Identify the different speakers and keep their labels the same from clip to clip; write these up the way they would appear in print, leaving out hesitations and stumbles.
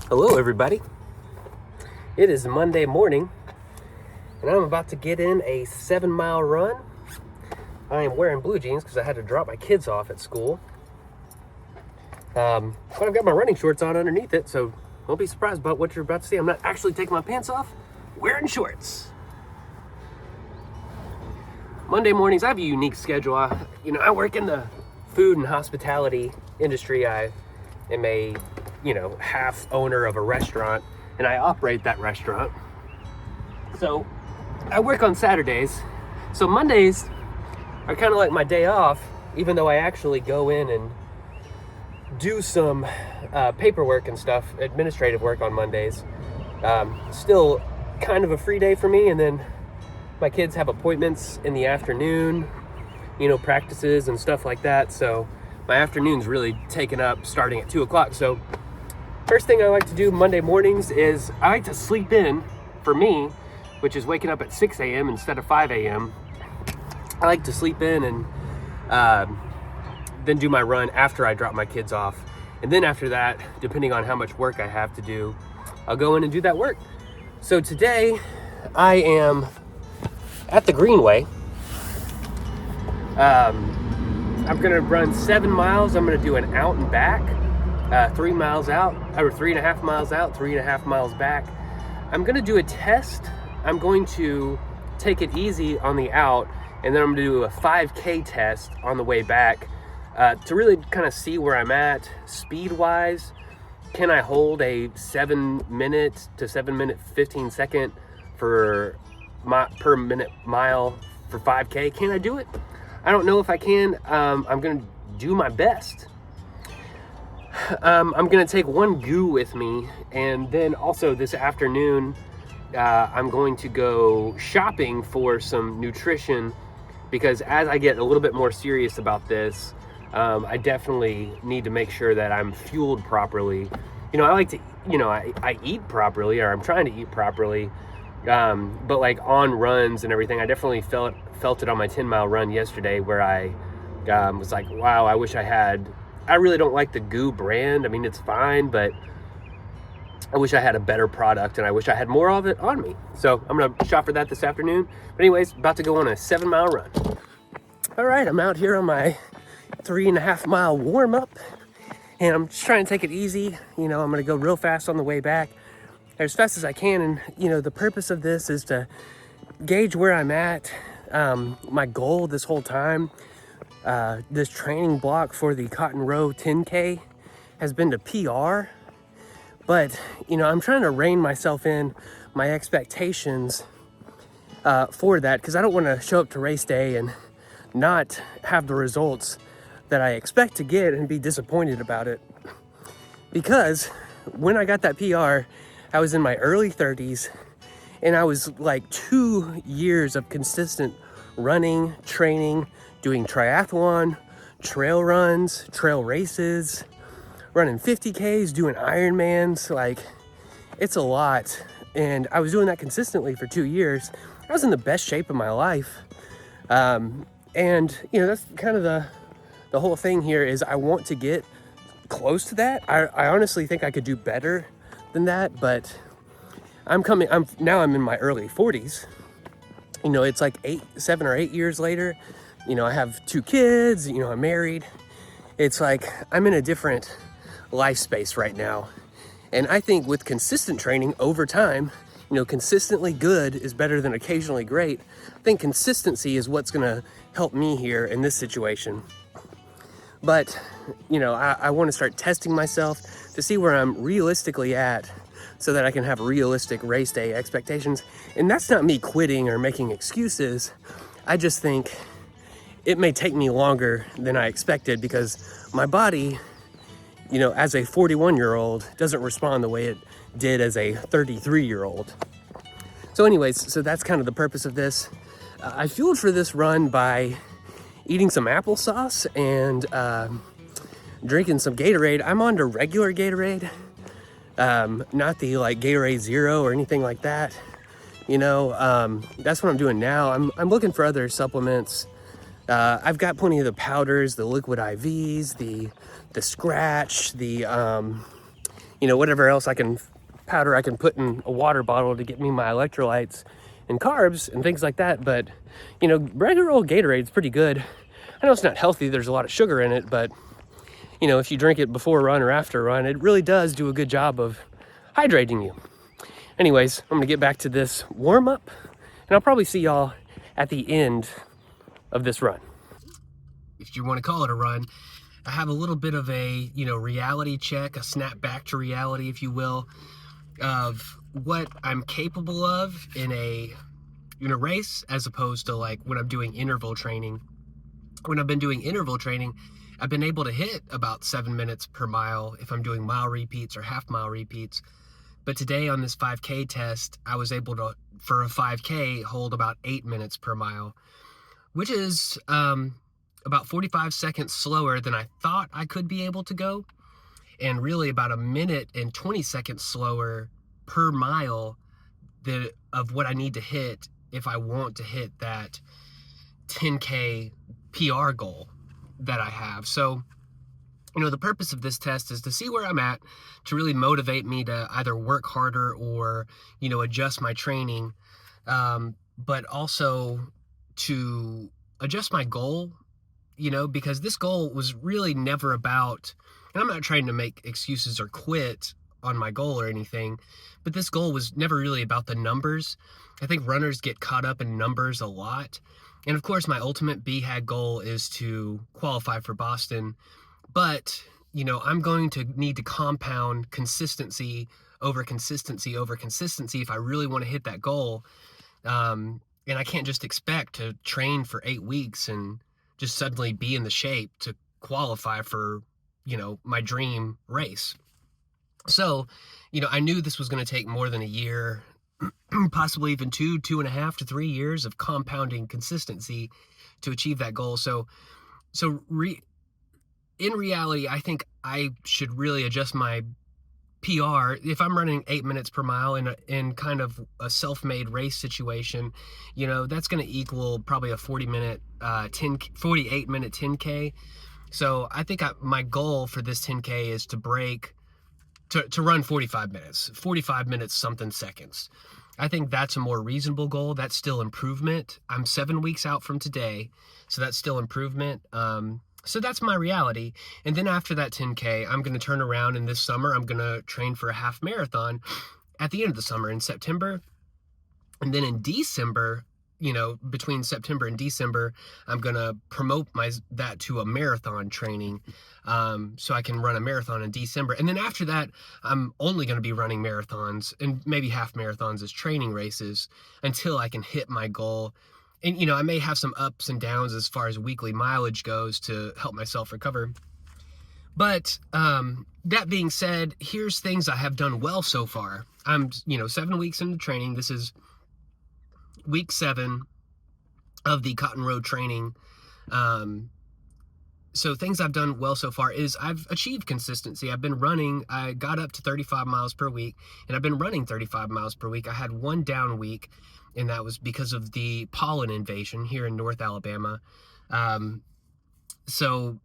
Speaker 1: Hello everybody. It is Monday morning and I'm about to get in a 7-mile run. I am wearing blue jeans because I had to drop my kids off at school. But I've got my running shorts on underneath it, so don't be surprised about what you're about to see. I'm not actually taking my pants off, wearing shorts. Monday mornings, I have a unique schedule. I work in the food and hospitality industry. I am a half owner of a restaurant, and I operate that restaurant. So I work on Saturdays. So Mondays are kind of like my day off, even though I actually go in and do some paperwork and stuff, administrative work on Mondays. Still kind of a free day for me, and then my kids have appointments in the afternoon, practices and stuff like that. So my afternoon's really taken up starting at 2 o'clock. So first thing I like to do Monday mornings is I like to sleep in, for me, which is waking up at 6 a.m. instead of 5 a.m. I like to sleep in and then do my run after I drop my kids off. And then after that, depending on how much work I have to do, I'll go in and do that work. So today I am at the Greenway. I'm gonna run 7 miles. I'm gonna do an out and back. 3 miles out, or 3.5 miles out, 3.5 miles back. I'm gonna do a test. I'm going to take it easy on the out, and then I'm gonna do a 5K test on the way back to really kind of see where I'm at speed-wise. Can I hold a 7 minute to 7 minute 15 second per minute mile for 5K? Can I do it? I don't know if I can. I'm gonna do my best. I'm gonna take one goo with me, and then also this afternoon I'm going to go shopping for some nutrition, because as I get a little bit more serious about this, I definitely need to make sure that I'm fueled properly. I like to, I eat properly, or I'm trying to eat properly, but like on runs and everything, I definitely felt it on my 10-mile run yesterday, where I was like, wow, I really don't like the Goo brand. I mean, it's fine, but I wish I had a better product, and I wish I had more of it on me. So I'm gonna shop for that this afternoon. But anyways, about to go on a 7-mile run. All right, I'm out here on my 3.5 mile warm up, and I'm just trying to take it easy. I'm gonna go real fast on the way back, as fast as I can. And the purpose of this is to gauge where I'm at. My goal this whole time, this training block for the Cotton Row 10K has been to PR, but I'm trying to rein myself in my expectations for that, because I don't want to show up to race day and not have the results that I expect to get and be disappointed about it. Because when I got that PR, I was in my early 30s, and I was like 2 years of consistent running, training, doing triathlon, trail runs, trail races, running 50Ks, doing Ironmans. Like, it's a lot. And I was doing that consistently for 2 years. I was in the best shape of my life. And that's kind of the whole thing here, is I want to get close to that. I honestly think I could do better than that, but I'm in my early 40s. It's like 7 or 8 years later. I have 2 kids, I'm married. It's like I'm in a different life space right now. And I think with consistent training over time, consistently good is better than occasionally great. I think consistency is what's gonna help me here in this situation. But, I want to start testing myself to see where I'm realistically at, so that I can have realistic race day expectations. And that's not me quitting or making excuses. I just think it may take me longer than I expected, because my body, as a 41-year-old, doesn't respond the way it did as a 33-year-old. So anyways, so that's kind of the purpose of this. I fueled for this run by eating some applesauce and drinking some Gatorade. I'm on to regular Gatorade, not the like Gatorade Zero or anything like that. That's what I'm doing now. I'm looking for other supplements. I've got plenty of the powders, the liquid IVs, the scratch, the whatever else powder I can put in a water bottle to get me my electrolytes and carbs and things like that. But, regular old Gatorade's pretty good. I know it's not healthy, there's a lot of sugar in it, but, if you drink it before a run or after a run, it really does do a good job of hydrating you. Anyways, I'm gonna get back to this warm up, and I'll probably see y'all at the end of this run. If you want to call it a run, I have a little bit of a, reality check, a snap back to reality, if you will, of what I'm capable of in a race, as opposed to like when I'm doing interval training. When I've been doing interval training, I've been able to hit about 7 minutes per mile if I'm doing mile repeats or half mile repeats. But today on this 5K test, I was able to, for a 5K, hold about 8 minutes per mile, which is about 45 seconds slower than I thought I could be able to go, and really about a minute and 20 seconds slower per mile of what I need to hit if I want to hit that 10K PR goal that I have. So, the purpose of this test is to see where I'm at, to really motivate me to either work harder or, adjust my training, but also to adjust my goal, because this goal was really never about, and I'm not trying to make excuses or quit on my goal or anything, but this goal was never really about the numbers. I think runners get caught up in numbers a lot. And of course, my ultimate BHAG goal is to qualify for Boston. But, I'm going to need to compound consistency over consistency over consistency if I really want to hit that goal. And I can't just expect to train for 8 weeks and just suddenly be in the shape to qualify for, my dream race. So, I knew this was going to take more than a year, possibly even 2.5 to 3 years of compounding consistency to achieve that goal. In reality, I think I should really adjust my PR. If I'm running 8 minutes per mile in kind of a self-made race situation, that's going to equal probably a 48 minute 10K. So I think my goal for this 10K is to run 45 minutes something seconds. I think that's a more reasonable goal. That's still improvement. I'm 7 weeks out from today, so that's still improvement. So that's my reality. And then after that 10K, I'm going to turn around, and this summer I'm going to train for a half marathon at the end of the summer in September. And then in December, between September and December, I'm going to promote that to a marathon training, so I can run a marathon in December. And then after that, I'm only going to be running marathons and maybe half marathons as training races until I can hit my goal. And, I may have some ups and downs as far as weekly mileage goes to help myself recover. But that being said, here's things I have done well so far. I'm, 7 weeks into training. This is week 7 of the Cotton Road training. So things I've done well so far is I've achieved consistency. I got up to 35 miles per week, and I've been running 35 miles per week. I had one down week, and that was because of the pollen invasion here in North Alabama. So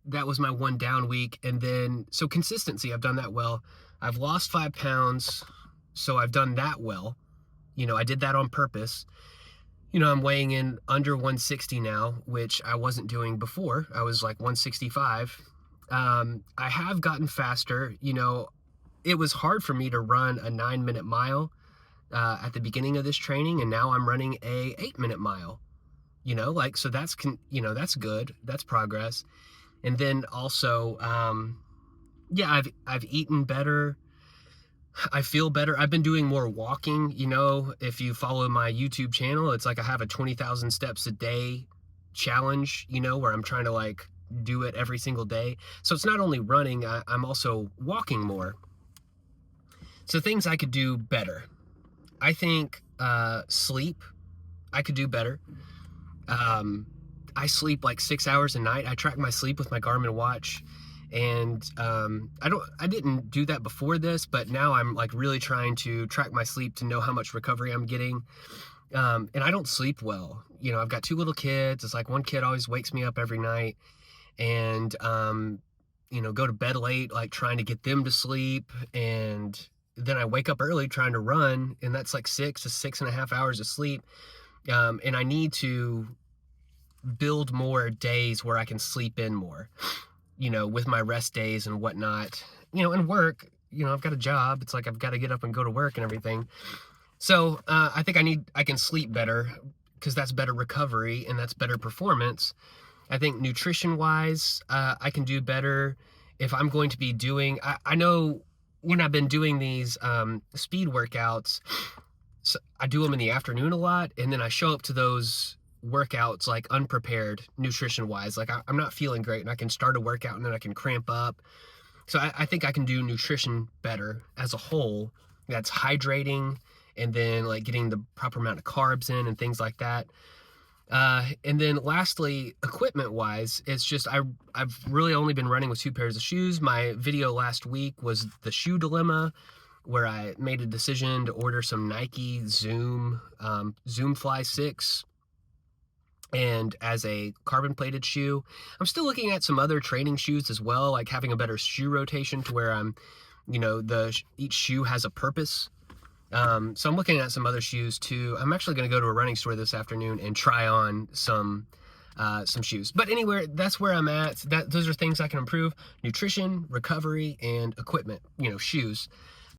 Speaker 1: that was my one down week. And then, so consistency, I've done that well. I've lost 5 pounds, so I've done that well. I did that on purpose. I'm weighing in under 160 now, which I wasn't doing before. I was like 165. I have gotten faster. It was hard for me to run a 9-minute mile at the beginning of this training, and now I'm running a 8-minute mile. So that's that's good. That's progress. And then also, I've eaten better. I feel better. I've been doing more walking. If you follow my YouTube channel, it's like I have a 20,000 steps a day challenge, where I'm trying to like do it every single day. So it's not only running, I'm also walking more. So things I could do better. I think sleep, I could do better. I sleep like 6 hours a night. I track my sleep with my Garmin watch. And I didn't do that before this, but now I'm like really trying to track my sleep to know how much recovery I'm getting. And I don't sleep well. I've got 2 little kids. It's like one kid always wakes me up every night. And go to bed late, like trying to get them to sleep. And then I wake up early trying to run, and that's like 6 to 6.5 hours of sleep. And I need to build more days where I can sleep in more, with my rest days and whatnot, and work. I've got a job. It's like I've got to get up and go to work and everything. So I think I can sleep better, because that's better recovery and that's better performance. I think nutrition wise, I can do better if I'm going to be doing, I know when I've been doing these speed workouts, so I do them in the afternoon a lot, and then I show up to those workouts like unprepared nutrition wise. Like I'm not feeling great, and I can start a workout and then I can cramp up. So I think I can do nutrition better as a whole. That's hydrating, and then like getting the proper amount of carbs in and things like that. And then lastly, equipment wise, it's just I've really only been running with 2 pairs of shoes. My video last week was the shoe dilemma, where I made a decision to order some Nike Zoom Fly 6 and as a carbon plated shoe. I'm still looking at some other training shoes as well, like having a better shoe rotation to where I'm, each shoe has a purpose. So I'm looking at some other shoes too. I'm actually going to go to a running store this afternoon and try on some shoes. But anyway, that's where I'm at. Those are things I can improve: nutrition, recovery, and equipment. Shoes.